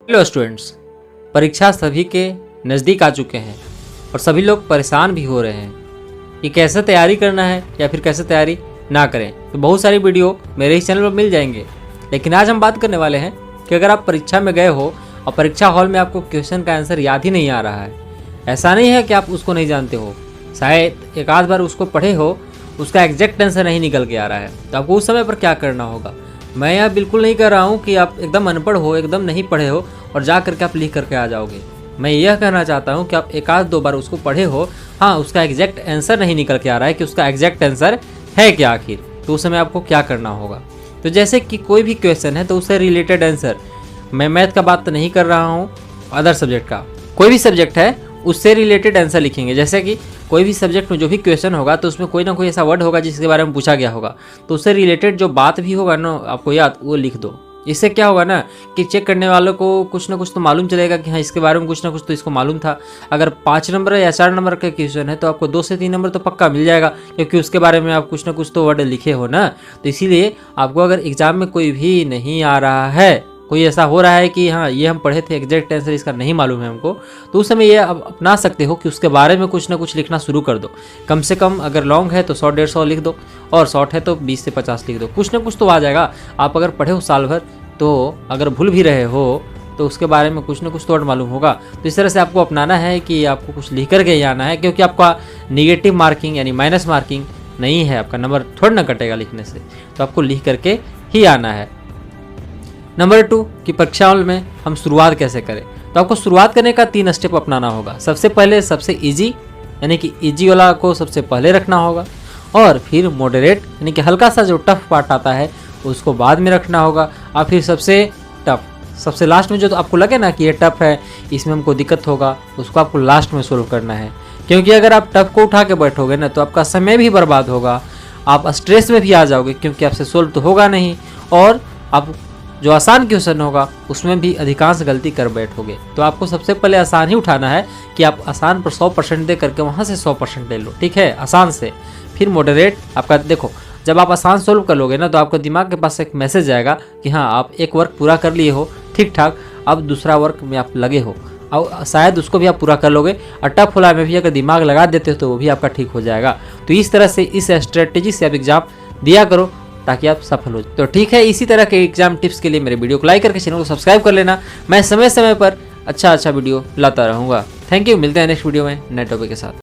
Hello students, परीक्षा सभी के नज़दीक आ चुके हैं और सभी लोग परेशान भी हो रहे हैं कि कैसे तैयारी करना है या फिर कैसे तैयारी ना करें। तो बहुत सारी वीडियो मेरे ही चैनल पर मिल जाएंगे, लेकिन आज हम बात करने वाले हैं कि अगर आप परीक्षा में गए हो और परीक्षा हॉल में आपको क्वेश्चन का आंसर याद ही नहीं आ रहा है, ऐसा नहीं है कि आप उसको नहीं जानते हो, शायद एक आध बार उसको पढ़े हो, उसका एग्जैक्ट आंसर नहीं निकल के आ रहा है, तो आपको उस समय पर क्या करना होगा। मैं यह बिल्कुल नहीं कह रहा हूँ कि आप एकदम अनपढ़ हो, एकदम नहीं पढ़े हो और जा करके आप लिख करके आ जाओगे। मैं यह कहना चाहता हूँ कि आप एक आध दो बार उसको पढ़े हो, हाँ उसका एग्जैक्ट आंसर नहीं निकल के आ रहा है कि उसका एग्जैक्ट आंसर है क्या आखिर, तो उस समय आपको क्या करना होगा। तो जैसे कि कोई भी क्वेश्चन है तो उससे रिलेटेड आंसर, मैं मैथ का बात तो नहीं कर रहा हूँ, अदर सब्जेक्ट का कोई भी सब्जेक्ट है उससे रिलेटेड आंसर लिखेंगे। जैसे कि कोई भी सब्जेक्ट में जो भी क्वेश्चन होगा तो उसमें कोई ना कोई ऐसा वर्ड होगा जिसके बारे में पूछा गया होगा, तो उससे रिलेटेड जो बात भी होगा ना आपको याद, वो लिख दो। इससे क्या होगा ना कि चेक करने वालों को कुछ ना कुछ तो मालूम चलेगा कि हाँ इसके बारे में कुछ ना कुछ तो इसको मालूम था। अगर 5 नंबर या 4 नंबर का क्वेश्चन है तो आपको 2 से 3 नंबर तो पक्का मिल जाएगा, क्योंकि उसके बारे में आप कुछ ना कुछ तो वर्ड लिखे हो ना। तो इसीलिए आपको अगर एग्जाम में कोई भी नहीं आ रहा है, कोई ऐसा हो रहा है कि हाँ ये हम पढ़े थे एग्जैक्ट आंसर इसका नहीं मालूम है हमको, तो उस समय ये आप अपना सकते हो कि उसके बारे में कुछ ना कुछ लिखना शुरू कर दो। कम से कम अगर लॉन्ग है तो 100-150 लिख दो और शॉर्ट है तो 20 से 50 लिख दो, कुछ ना कुछ तो आ जाएगा। आप अगर पढ़े हो साल भर तो अगर भूल भी रहे हो तो उसके बारे में कुछ ना कुछ तो मालूम होगा। तो इस तरह से आपको अपनाना है कि आपको कुछ लिख करके ही आना है, क्योंकि आपका निगेटिव मार्किंग यानी माइनस मार्किंग नहीं है, आपका नंबर थोड़ा ना कटेगा लिखने से, तो आपको लिख करके ही आना है। नंबर 2 कि परीक्षा हॉल में हम शुरुआत कैसे करें। तो आपको शुरुआत करने का 3 स्टेप अपनाना होगा। सबसे पहले सबसे इजी यानी कि इजी वाला को सबसे पहले रखना होगा, और फिर मॉडरेट यानी कि हल्का सा जो टफ पार्ट आता है उसको बाद में रखना होगा, और फिर सबसे टफ सबसे लास्ट में जो तो आपको लगे ना कि ये टफ है, इसमें हमको दिक्कत होगा, उसको आपको लास्ट में सोल्व करना है। क्योंकि अगर आप टफ को उठा के बैठोगे ना तो आपका समय भी बर्बाद होगा, आप स्ट्रेस में भी आ जाओगे क्योंकि आपसे सोल्व तो होगा नहीं, और आप जो आसान क्वेश्चन होगा उसमें भी अधिकांश गलती कर बैठोगे। तो आपको सबसे पहले आसान ही उठाना है कि आप आसान पर 100% दे करके वहाँ से 100% ले लो, ठीक है, आसान से। फिर मॉडरेट आपका देखो, जब आप आसान सोल्व कर लोगे ना तो आपको दिमाग के पास एक मैसेज आएगा कि हाँ आप एक वर्क पूरा कर लिए हो ठीक ठाक, अब दूसरा वर्क में आप लगे हो, और शायद उसको भी आप पूरा कर लोगे। और टफ वाला में भी अगर दिमाग लगा देते हो तो वो भी आपका ठीक हो जाएगा। तो इस तरह से इस स्ट्रेटेजी से आप एग्जाम दिया करो ताकि आप सफल हो। तो ठीक है, इसी तरह के एग्जाम टिप्स के लिए मेरे वीडियो को लाइक करके चैनल को सब्सक्राइब कर लेना। मैं समय समय पर अच्छा वीडियो लाता रहूँगा। थैंक यू, मिलते हैं नेक्स्ट वीडियो में नए टॉपिक के साथ।